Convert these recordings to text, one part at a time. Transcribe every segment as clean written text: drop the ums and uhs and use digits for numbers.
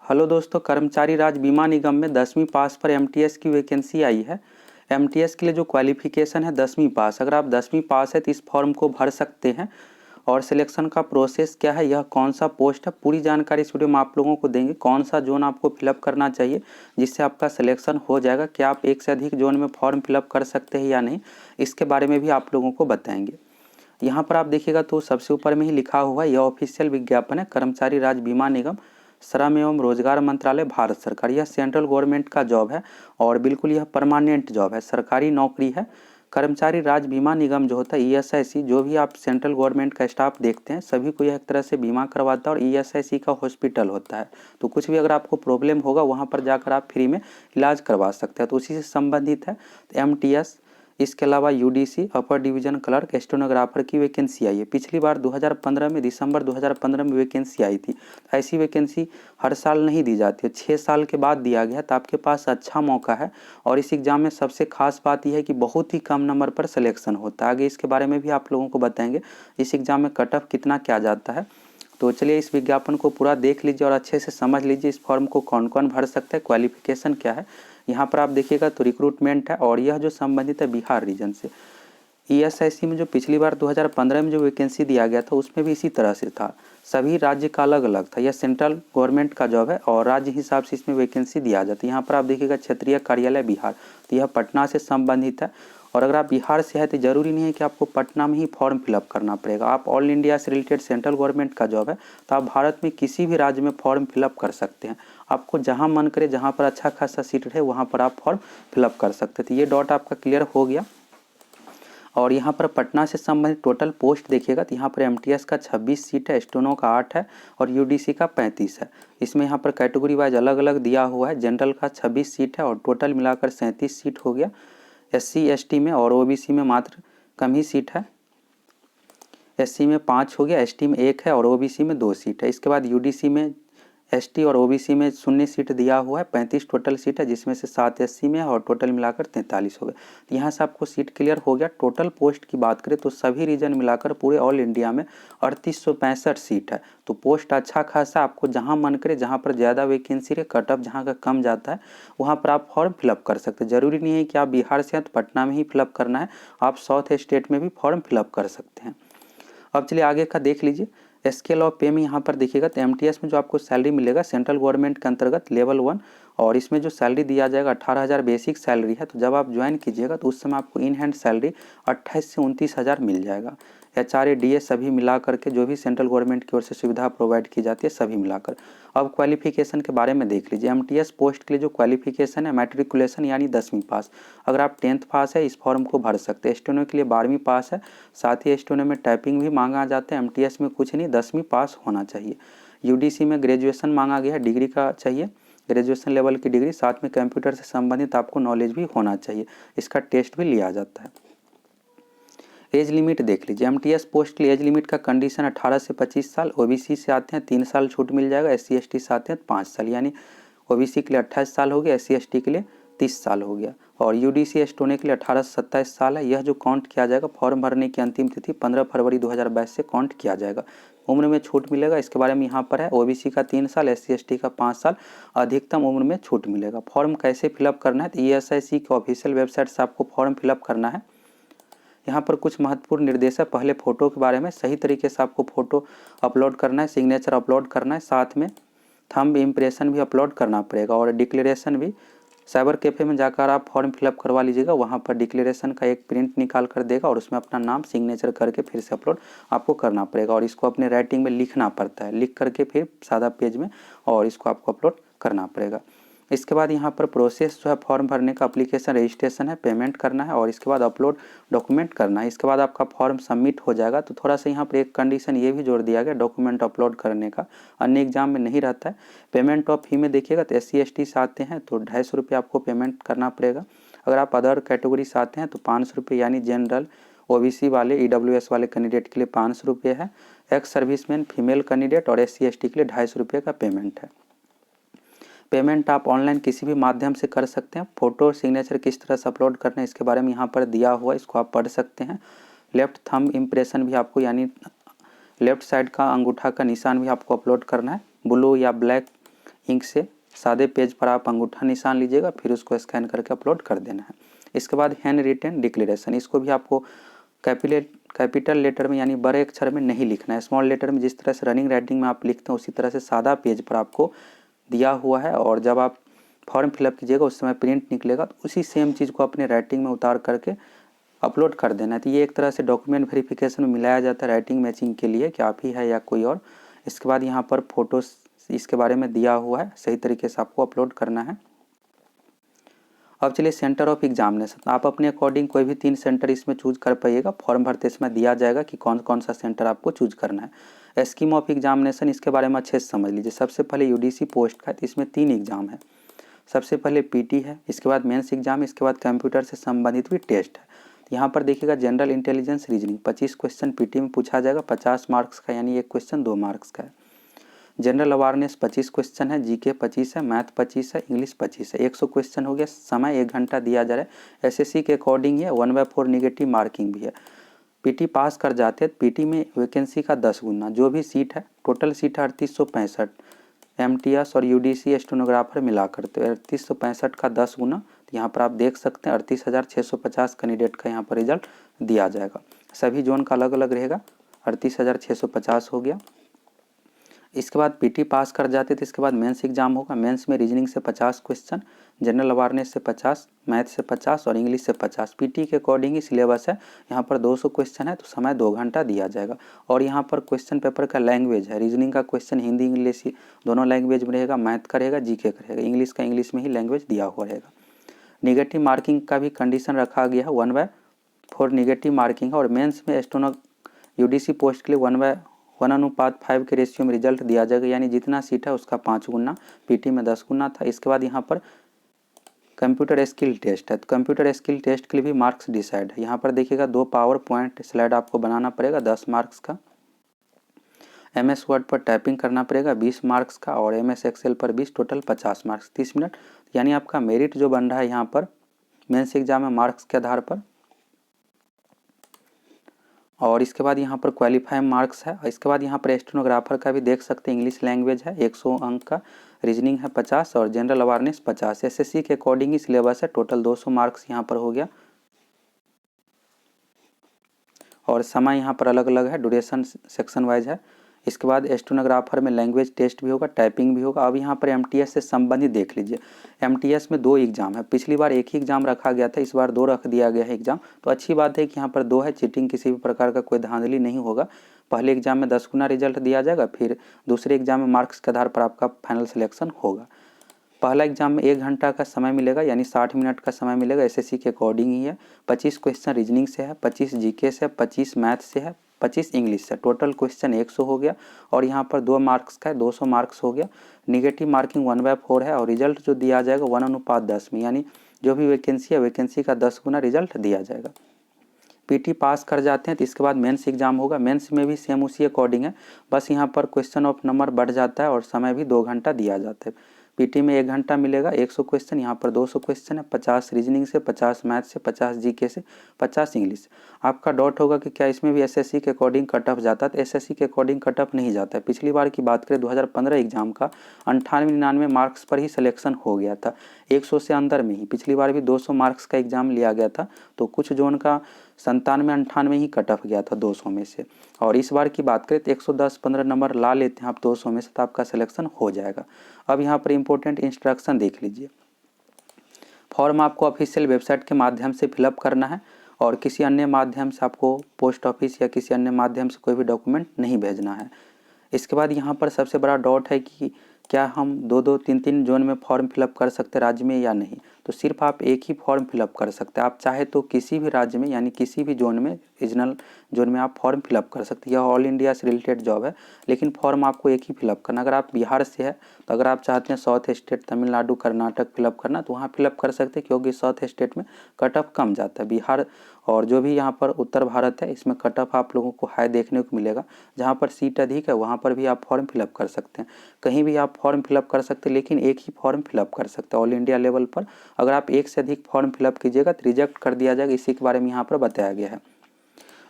Hello दोस्तों, कर्मचारी राज्य बीमा निगम में 10वीं पास पर एमटीएस की वैकेंसी आई है। एमटीएस के लिए जो क्वालिफिकेशन है 10वीं पास। अगर आप 10वीं पास है तो इस फॉर्म को भर सकते हैं। और सिलेक्शन का प्रोसेस क्या है, यह कौन सा पोस्ट है, पूरी जानकारी इस वीडियो में आप लोगों को देंगे। कौन सा जोन आपको फिलअप करना चाहिए जिससे आपका सिलेक्शन हो जाएगा, क्या आप एक से अधिक जोन में फॉर्म फिलअप कर सकते हैं या नहीं, इसके बारे में भी आप लोगों को बताएंगे। यहाँ पर आप देखिएगा तो सबसे ऊपर में ही लिखा हुआ है, यह ऑफिशियल विज्ञापन है, कर्मचारी राज्य बीमा निगम, श्रम एवं रोजगार मंत्रालय, भारत सरकार। यह सेंट्रल गवर्नमेंट का जॉब है और बिल्कुल यह परमानेंट जॉब है, सरकारी नौकरी है। कर्मचारी राज्य बीमा निगम जो होता है ईएसआईसी, जो भी आप सेंट्रल गवर्नमेंट का स्टाफ देखते हैं सभी को यह एक तरह से बीमा करवाता है और ईएसआईसी का हॉस्पिटल होता है। तो कुछ भी अगर आपको प्रॉब्लम होगा वहाँ पर जाकर आप फ्री में इलाज करवा सकते हैं, तो उसी से संबंधित है। एमटीएस, इसके अलावा UDC, upper division clerk, stenographer की वैकेंसी आई है। पिछली बार 2015 में, दिसंबर 2015 में वैकेंसी आई थी। ऐसी वैकेंसी हर साल नहीं दी जाती है, 6 साल के बाद दिया गया, तो आपके पास अच्छा मौका है। और इस एग्ज़ाम में सबसे खास बात यह है कि बहुत ही कम नंबर पर सिलेक्शन होता है। आगे इसके बारे में भी आप लोगों को बताएंगे इस एग्ज़ाम में कट ऑफ कितना क्या जाता है। तो चलिए इस विज्ञापन को पूरा देख लीजिए और अच्छे से समझ लीजिए इस फॉर्म को कौन कौन भर सकता है, क्वालिफिकेशन क्या है। यहाँ पर आप देखिएगा तो रिक्रूटमेंट है और यह जो संबंधित है बिहार रीजन से। ईएसआईसी में जो पिछली बार 2015 में जो वैकेंसी दिया गया था उसमें भी इसी तरह से था, सभी राज्य का अलग अलग था। यह सेंट्रल गवर्नमेंट का जॉब है और राज्य हिसाब से इसमें वैकेंसी दिया जाता है। यहाँ पर आप देखिएगा क्षेत्रीय कार्यालय बिहार, तो यह पटना से संबंधित है। और अगर आप बिहार से है तो जरूरी नहीं है कि आपको पटना में ही फॉर्म फिलअप करना पड़ेगा। आप ऑल इंडिया से रिलेटेड सेंट्रल गवर्नमेंट का जॉब है, तो आप भारत में किसी भी राज्य में फॉर्म फिलअप कर सकते हैं। आपको जहां मन करे, जहां पर अच्छा खासा सीट रहे वहां पर आप फॉर्म फिलअप कर सकते हैं। तो ये डॉट आपका क्लियर हो गया। और यहाँ पर पटना से संबंधित टोटल पोस्ट देखिएगा तो यहाँ पर एमटीएस का 26 सीट है, स्टेनो का 8 है और यूडीसी का 35 है। इसमें यहाँ पर कैटेगरी वाइज अलग अलग दिया हुआ है। जनरल का 26 सीट है और टोटल मिलाकर 37 सीट हो गया। एससी एसटी में और ओबीसी में मात्र कम ही सीट है। एससी में 5 हो गया, एसटी में 1 है और ओबीसी में 2 सीट है। इसके बाद यूडीसी में एसटी और ओबीसी में 0 सीट दिया हुआ है, 35 टोटल सीट है जिसमें से 7 एससी में है और टोटल मिलाकर 43 हो गए। तो यहाँ से आपको सीट क्लियर हो गया। टोटल पोस्ट की बात करें तो सभी रीजन मिलाकर पूरे ऑल इंडिया में 3865 सीट है। तो पोस्ट अच्छा खासा, आपको जहाँ मन करे, जहाँ पर ज़्यादा वैकेंसी रहे, कट ऑफ जहाँ का कम जाता है वहाँ पर आप फॉर्म फिलअप कर सकते हैं। जरूरी नहीं है कि आप बिहार से हैं तो पटना में ही फिलअप करना है, आप साउथ स्टेट में भी फॉर्म फिलअप कर सकते हैं। अब चलिए आगे का देख लीजिए। स्केल ऑफ पे में यहाँ पर देखिएगा तो एमटीएस में जो आपको सैलरी मिलेगा सेंट्रल गवर्नमेंट के अंतर्गत लेवल 1, और इसमें जो सैलरी दिया जाएगा 18,000 बेसिक सैलरी है। तो जब आप ज्वाइन कीजिएगा तो उस समय आपको इन हैंड सैलरी 28 से 29,000 मिल जाएगा। एचआरए डीए सभी मिला करके जो भी सेंट्रल गवर्नमेंट की ओर से सुविधा प्रोवाइड की जाती है सभी मिलाकर। अब क्वालिफिकेशन के बारे में देख लीजिए। एमटीएस पोस्ट के लिए जो क्वालिफिकेशन है मैट्रिकुलेशन यानी 10वीं पास। अगर आप 10th पास है इस फॉर्म को भर सकते हैं। स्टेनो के लिए 12वीं पास है, साथ ही स्टेनो में टाइपिंग भी मांगा जाता है। एमटीएस में कुछ नहीं, 10वीं पास होना चाहिए। यूडीसी में ग्रेजुएशन मांगा गया है, डिग्री का चाहिए, ग्रेजुएशन लेवल की डिग्री, साथ में कंप्यूटर से संबंधित आपको नॉलेज भी होना चाहिए। इसका टेस्ट भी लिया जाता है। एज लिमिट देख लीजिए। एमटीएस पोस्ट के लिए एज लिमिट का कंडीशन 18 से 25 साल, ओबीसी से आते हैं 3 साल छूट मिल जाएगा, एससी एसटी से आते हैं 5 साल, यानी ओबीसी के लिए 28 साल हो गया, एससी एसटी के लिए 30 साल हो गया। और यूडीसी एस्टोने के लिए 18 से 27 साल है। यह जो काउंट किया जाएगा, फॉर्म भरने की अंतिम तिथि 15 फरवरी 2022 से काउंट किया जाएगा। उम्र में छूट मिलेगा, इसके बारे में यहाँ पर है। ओबीसी का 3 साल, एससी एसटी का 5 साल, अधिकतम उम्र में छूट मिलेगा। फॉर्म कैसे फिलअप करना है तो ईएसआईसी के ऑफिशियल वेबसाइट से आपको फॉर्म फिलअप करना है। यहाँ पर कुछ महत्वपूर्ण निर्देश है। पहले फ़ोटो के बारे में, सही तरीके से आपको फ़ोटो अपलोड करना है, सिग्नेचर अपलोड करना है, साथ में थंब इम्प्रेशन भी अपलोड करना पड़ेगा और डिक्लेरेशन भी। साइबर कैफ़े में जाकर आप फॉर्म फिलअप करवा लीजिएगा, वहाँ पर डिक्लेरेशन का एक प्रिंट निकाल कर देगा और उसमें अपना नाम सिग्नेचर करके फिर से अपलोड आपको करना पड़ेगा। और इसको अपने राइटिंग में लिखना पड़ता है, लिख करके फिर सादा पेज में, और इसको आपको अपलोड करना पड़ेगा। इसके बाद यहाँ पर प्रोसेस जो है फॉर्म भरने का, एप्लीकेशन रजिस्ट्रेशन है, पेमेंट करना है और इसके बाद अपलोड डॉक्यूमेंट करना है। इसके बाद आपका फॉर्म सबमिट हो जाएगा। तो थोड़ा सा यहाँ पर एक कंडीशन ये भी जोड़ दिया गया डॉक्यूमेंट अपलोड करने का, अन्य एग्जाम में नहीं रहता है। पेमेंट ऑफ फी में देखिएगा तो एससी एसटी से आते हैं तो 250 रुपये आपको पेमेंट करना पड़ेगा। अगर आप अदर कैटेगरी से आते हैं तो 500 रुपये, यानी जनरल, ओबीसी वाले, ईडब्ल्यूएस वाले कैंडिडेट के लिए 500 रुपये है। एक्स सर्विसमैन, फीमेल कैंडिडेट और एससी एसटी के लिए 250 रुपये का पेमेंट है। पेमेंट आप ऑनलाइन किसी भी माध्यम से कर सकते हैं। फोटो और सिग्नेचर किस तरह से अपलोड करना है इसके बारे में यहाँ पर दिया हुआ है, इसको आप पढ़ सकते हैं। लेफ्ट थंब इम्प्रेशन भी आपको, यानी लेफ्ट साइड का अंगूठा का निशान भी आपको अपलोड करना है। ब्लू या ब्लैक इंक से सादे पेज पर आप अंगूठा निशान लीजिएगा, फिर उसको स्कैन करके अपलोड कर देना है। इसके बाद हैंड रिटेन डिक्लेरेशन, इसको भी आपको कैपिटल लेटर में यानी बड़े अक्षर में नहीं लिखना है, स्मॉल लेटर में जिस तरह से रनिंग राइटिंग में आप लिखते हैं उसी तरह से सादा पेज पर आपको दिया हुआ है। और जब आप फॉर्म फिलअप कीजिएगा उस समय प्रिंट निकलेगा तो उसी सेम चीज़ को अपने राइटिंग में उतार करके अपलोड कर देना है। तो ये एक तरह से डॉक्यूमेंट वेरिफिकेशन में मिलाया जाता है राइटिंग मैचिंग के लिए कि आप ही है या कोई और। इसके बाद यहाँ पर फोटोज इसके बारे में दिया हुआ है, सही तरीके से आपको अपलोड करना है। अब चलिए सेंटर ऑफ एग्जामिनेशन, आप अपने अकॉर्डिंग कोई भी 3 सेंटर इसमें चूज कर पाइएगा। फॉर्म भरते समय दिया जाएगा कि कौन कौन सा सेंटर आपको चूज करना है। स्कीम ऑफ एग्जामिनेशन, इसके बारे में अच्छे से समझ लीजिए। सबसे पहले यूडीसी पोस्ट का है, तो इसमें 3 एग्जाम है। सबसे पहले पीटी है, इसके बाद मेंस एग्जाम, इसके बाद कंप्यूटर से संबंधित भी टेस्ट है। यहाँ पर देखिएगा general intelligence reasoning 25 question PT में पूछा जाएगा, 50 मार्क्स का, यानी एक क्वेश्चन 2 मार्क्स का है। जनरल अवेयरनेस 25 क्वेश्चन है, जीके 25 है, मैथ 25 है, इंग्लिश 25 है, 100 क्वेश्चन हो गया। समय 1 घंटा दिया जा रहा है। एसएससी के अकॉर्डिंग है, 1/4 निगेटिव मार्किंग भी है। पीटी पास कर जाते हैं, पीटी में वैकेंसी का 10 गुना, जो भी सीट है टोटल सीट है 3865, एमटीएस और यूडीसी स्टेनोग्राफर मिला करते हैं 3865 का 10 गुना। तो यहाँ पर आप देख सकते हैं 38,650 कैंडिडेट का यहाँ पर रिजल्ट दिया जाएगा। सभी जोन का अलग अलग रहेगा, 38,650 हो गया। इसके बाद पीटी पास कर जाते थे, इसके बाद मेंस एग्जाम होगा। मेंस में रीजनिंग से 50 क्वेश्चन, जनरल अवेयरनेस से 50, मैथ से 50 और इंग्लिश से 50। पीटी के अकॉर्डिंग ही सिलेबस है। यहाँ पर 200 क्वेश्चन है तो समय 2 घंटा दिया जाएगा। और यहाँ पर क्वेश्चन पेपर का लैंग्वेज है, रीजनिंग का क्वेश्चन हिंदी इंग्लिश दोनों लैंग्वेज में रहेगा, मैथ का रहेगा, जीके का रहेगा, इंग्लिश का इंग्लिश में ही लैंग्वेज दिया हुआ रहेगा। निगेटिव मार्किंग का भी कंडीशन रखा गया है, 1/4 निगेटिव मार्किंग है। और मेंस में स्टेनो यूडीसी पोस्ट के लिए 1:1:5 के रेशियो में रिजल्ट दिया जाएगा, यानी जितना सीट है उसका 5 गुना, पीटी में 10 गुना था। इसके बाद यहाँ पर कंप्यूटर स्किल टेस्ट है, तो कंप्यूटर स्किल टेस्ट के लिए भी मार्क्स डिसाइड है। यहाँ पर देखिएगा 2 पावर पॉइंट स्लाइड आपको बनाना पड़ेगा 10 मार्क्स का, MS वर्ड पर टाइपिंग करना पड़ेगा 20 मार्क्स का, और MS एक्सेल पर 20, टोटल 50 मार्क्स 30 मिनट। यानी आपका मेरिट जो बन रहा है यहाँ पर मेंस एग्जाम में मार्क्स के आधार पर। और इसके बाद यहाँ पर क्वालिफाइंग मार्क्स है। और इसके बाद यहाँ पर स्टेनोग्राफर का भी देख सकते हैं, इंग्लिश लैंग्वेज है 100 अंक का, रीजनिंग है 50 और जनरल अवेयरनेस 50। एसएससी के अकॉर्डिंग ही सिलेबस है, टोटल 200 मार्क्स यहाँ पर हो गया। और समय यहाँ पर अलग अलग है, ड्यूरेशन सेक्शन वाइज है। इसके बाद स्टेनोग्राफर में लैंग्वेज टेस्ट भी होगा, टाइपिंग भी होगा। अब यहाँ पर एमटीएस से संबंधित देख लीजिए। एमटीएस में 2 एग्जाम है, पिछली बार एक ही एग्जाम रखा गया था, इस बार 2 रख दिया गया है एग्जाम। तो अच्छी बात है कि यहाँ पर 2 है, चीटिंग किसी भी प्रकार का कोई धांधली नहीं होगा। पहले एग्जाम में 10 गुना रिजल्ट दिया जाएगा, फिर दूसरे एग्जाम में मार्क्स के आधार पर आपका फाइनल सिलेक्शन होगा। पहला एग्जाम में 1 घंटा का समय मिलेगा, यानी 60 मिनट का समय मिलेगा, एसएससी के अकॉर्डिंग ही है। 25 क्वेश्चन रीजनिंग से है, 25 जीके से, 25 मैथ से है, 25 इंग्लिश से, टोटल क्वेश्चन 100 हो गया। और यहाँ पर 2 मार्क्स का है, 200 मार्क्स हो गया। निगेटिव मार्किंग 1/4 है, और रिजल्ट जो दिया जाएगा 1:10 में, यानी जो भी वैकेंसी है वैकेंसी का 10 गुना रिजल्ट दिया जाएगा। पीटी पास कर जाते हैं तो इसके बाद मेंस एग्जाम होगा। मेंस में भी सेम उसी अकॉर्डिंग है, बस यहाँ पर क्वेश्चन ऑफ नंबर बढ़ जाता है और समय भी 2 घंटा दिया जाता है। पीटी में 1 घंटा मिलेगा, 100 क्वेश्चन, यहाँ पर 200 क्वेश्चन है, 50 रीजनिंग से, 50 मैथ से, 50 जीके से, 50 इंग्लिश। आपका डाउट होगा कि क्या इसमें भी एसएससी के अकॉर्डिंग कट ऑफ जाता है, तो एसएससी के अकॉर्डिंग कट ऑफ नहीं जाता है। पिछली बार की बात करें 2015 एग्जाम का 98-99 मार्क्स पर ही सिलेक्शन हो गया था, 100 से अंदर में ही। पिछली बार भी 200 मार्क्स का एग्जाम लिया गया था, तो कुछ जोन का 97-98 ही कट ऑफ गया था 200 में से। और इस बार की बात करें तो 110-15 नंबर ला लेते हैं आप 200 में से, तो आपका सिलेक्शन हो जाएगा। अब यहाँ पर इंपॉर्टेंट इंस्ट्रक्शन देख लीजिए। फॉर्म आपको ऑफिशियल वेबसाइट के माध्यम से फिलअप करना है, और किसी अन्य माध्यम से आपको पोस्ट ऑफिस या किसी अन्य माध्यम से कोई भी डॉक्यूमेंट नहीं भेजना है। इसके बाद यहाँ पर सबसे बड़ा डाउट है कि क्या हम 2-2, 3-3 जोन में फॉर्म फिलअप कर सकते हैं राज्य में या नहीं। तो सिर्फ आप एक ही फॉर्म फिलअप कर सकते हैं। आप चाहे तो किसी भी राज्य में यानी किसी भी जोन में, रीजनल जोन में आप फॉर्म फिलअप कर सकते हैं। यह ऑल इंडिया से रिलेटेड जॉब है, लेकिन फॉर्म आपको एक ही फिलअप करना। अगर आप बिहार से है तो अगर आप चाहते हैं south state, Tamil Nadu, Karnataka fill up करना, तो वहाँ फिलअप कर सकते हैं, क्योंकि साउथ स्टेट में कट ऑफ कम जाता है। बिहार और जो भी यहाँ पर उत्तर भारत है, इसमें कट ऑफ आप लोगों को हाई देखने को मिलेगा। जहाँ पर सीट अधिक है वहाँ पर भी आप फॉर्म फिलअप कर सकते हैं। कहीं भी आप फॉर्म फिलअप कर सकते हैं, लेकिन एक ही फॉर्म फिलअप कर सकते हैं ऑल इंडिया लेवल पर। अगर आप एक से अधिक फॉर्म फिलअप कीजिएगा तो रिजेक्ट कर दिया जाएगा, इसी के बारे में यहाँ पर बताया गया है।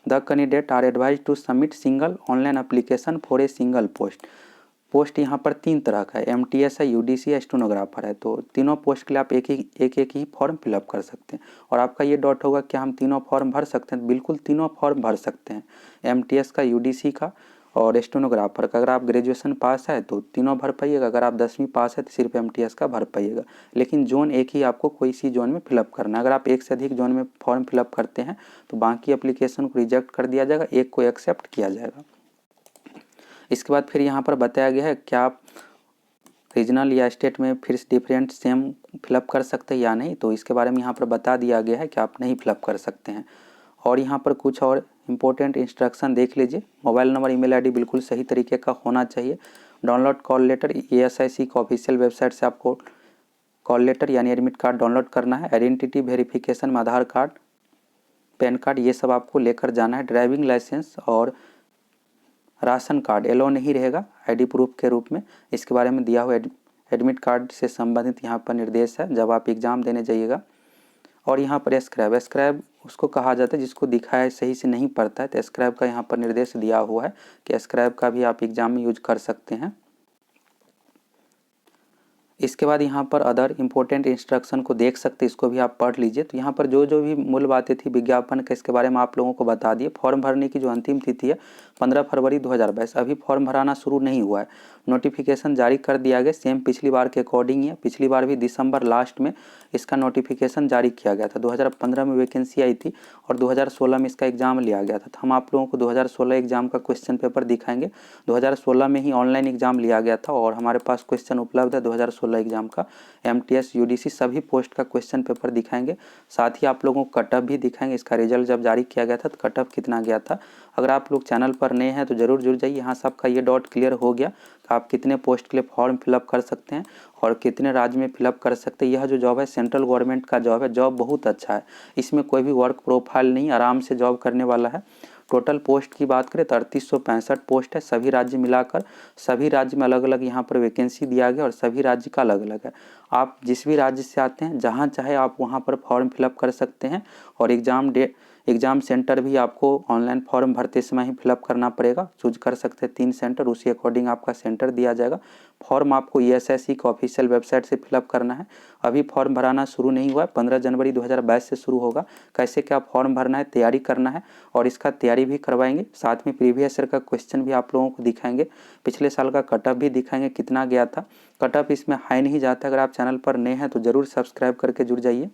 The candidate are advise to submit single online application for a single post. Post यहाँ पर 3 तरह का है, MTS है, UDC है, स्टेनोग्राफर है। तो तीनों पोस्ट के लिए आप एक ही फॉर्म फिलअप कर सकते हैं। और आपका ये डाउट होगा क्या हम तीनों फॉर्म भर सकते हैं? बिल्कुल तीनों फॉर्म भर सकते हैं, MTS का, UDC का और स्टेनोग्राफर का। अगर आप ग्रेजुएशन पास है तो तीनों भर पाइएगा, अगर आप 10वीं पास है तो सिर्फ MTS का भर पाइएगा। लेकिन जोन एक ही आपको कोई सी जोन में फिलअप करना है। अगर आप एक से अधिक जोन में फॉर्म फिलअप करते हैं तो बाकी एप्लीकेशन को रिजेक्ट कर दिया जाएगा, एक को एक्सेप्ट किया जाएगा। इसके बाद फिर यहाँ पर बताया गया है क्या आप रीजनल या स्टेट में फिर डिफरेंट सेम फिलअप कर सकते हैं या नहीं। तो इसके बारे में यहाँ पर बता दिया गया है कि आप नहीं फिलअप कर सकते हैं। और यहाँ पर कुछ और इम्पोर्टेंट इंस्ट्रक्शन देख लीजिए। मोबाइल नंबर, ईमेल आईडी बिल्कुल सही तरीके का होना चाहिए। डाउनलोड कॉल लेटर, ESIC की ऑफिशियल वेबसाइट से आपको कॉल लेटर यानी एडमिट कार्ड डाउनलोड करना है। आइडेंटिटी वेरिफिकेशन में आधार कार्ड, पैन कार्ड, ये सब आपको लेकर जाना है। ड्राइविंग लाइसेंस और राशन कार्ड एलो नहीं रहेगा ID प्रूफ के रूप में। इसके बारे में दिया हुआ एडमिट कार्ड से संबंधित यहाँ पर निर्देश है जब आप एग्ज़ाम देने जाइएगा। और यहाँ पर स्क्रैब उसको कहा जाता है जिसको दिखाया सही से नहीं पड़ता है, तो स्क्रैब का यहाँ पर निर्देश दिया हुआ है कि स्क्रैब का भी आप एग्ज़ाम में यूज कर सकते हैं। इसके बाद यहाँ पर अदर इम्पोर्टेंट इंस्ट्रक्शन को देख सकते हैं, इसको भी आप पढ़ लीजिए। तो यहाँ पर जो भी मूल बातें थी विज्ञापन के, इसके बारे में आप लोगों को बता दिए। फॉर्म भरने की जो अंतिम तिथि है 15 फरवरी 2022, अभी फॉर्म भराना शुरू नहीं हुआ है। नोटिफिकेशन जारी कर दिया गया, सेम पिछली बार के अकॉर्डिंग ही है। पिछली बार भी दिसंबर लास्ट में इसका नोटिफिकेशन जारी किया गया था। 2015 में वैकेंसी आई थी और 2016 में इसका एग्ज़ाम लिया गया था। तो हम आप लोगों को 2016 एग्ज़ाम का क्वेश्चन पेपर दिखाएंगे। 2016 में ही ऑनलाइन एग्ज़ाम लिया गया था और हमारे पास क्वेश्चन उपलब्ध है 2016 एग्ज़ाम का। MTS, UDC सभी पोस्ट का क्वेश्चन पेपर दिखाएंगे। साथ ही आप लोगों को कट ऑफ भी दिखाएंगे। इसका रिजल्ट जब जारी किया गया था तो कट ऑफ कितना गया था। अगर आप लोग चैनल पर नए हैं तो ज़रूर जुड़ जाइए। यहाँ सबका ये डाउट क्लियर हो गया कि आप कितने पोस्ट के लिए फॉर्म फिलअप कर सकते हैं और कितने राज्य में फिलअप कर सकते हैं। यह जो जॉब है सेंट्रल गवर्नमेंट का जॉब है। जॉब बहुत अच्छा है, इसमें कोई भी वर्क प्रोफाइल नहीं, आराम से जॉब करने वाला है। टोटल पोस्ट की बात करें तो 3865 पोस्ट है, सभी राज्य मिलाकर। सभी राज्य में अलग अलग यहाँ पर वैकेंसी दिया गया और सभी राज्य का अलग अलग है। आप जिस भी राज्य से आते हैं जहाँ चाहे आप वहाँ पर फॉर्म फिलअप कर सकते हैं। और एग्ज़ाम सेंटर भी आपको ऑनलाइन फॉर्म भरते समय ही फिलअप करना पड़ेगा। चूज कर सकते हैं 3 सेंटर, उसी अकॉर्डिंग आपका सेंटर दिया जाएगा। फॉर्म आपको ESIC की ऑफिशियल वेबसाइट से फिलअप करना है। अभी फॉर्म भराना शुरू नहीं हुआ है, 15 जनवरी 2022 से शुरू होगा। कैसे क्या फॉर्म भरना है, तैयारी करना है और इसका तैयारी भी करवाएंगे। साथ में प्रीवियस ईयर का क्वेश्चन भी आप लोगों को दिखाएंगे, पिछले साल का कट ऑफ भी दिखाएंगे कितना गया था। कट ऑफ इसमें हाई नहीं जाता। अगर आप चैनल पर नए हैं तो ज़रूर सब्सक्राइब करके जुड़ जाइए।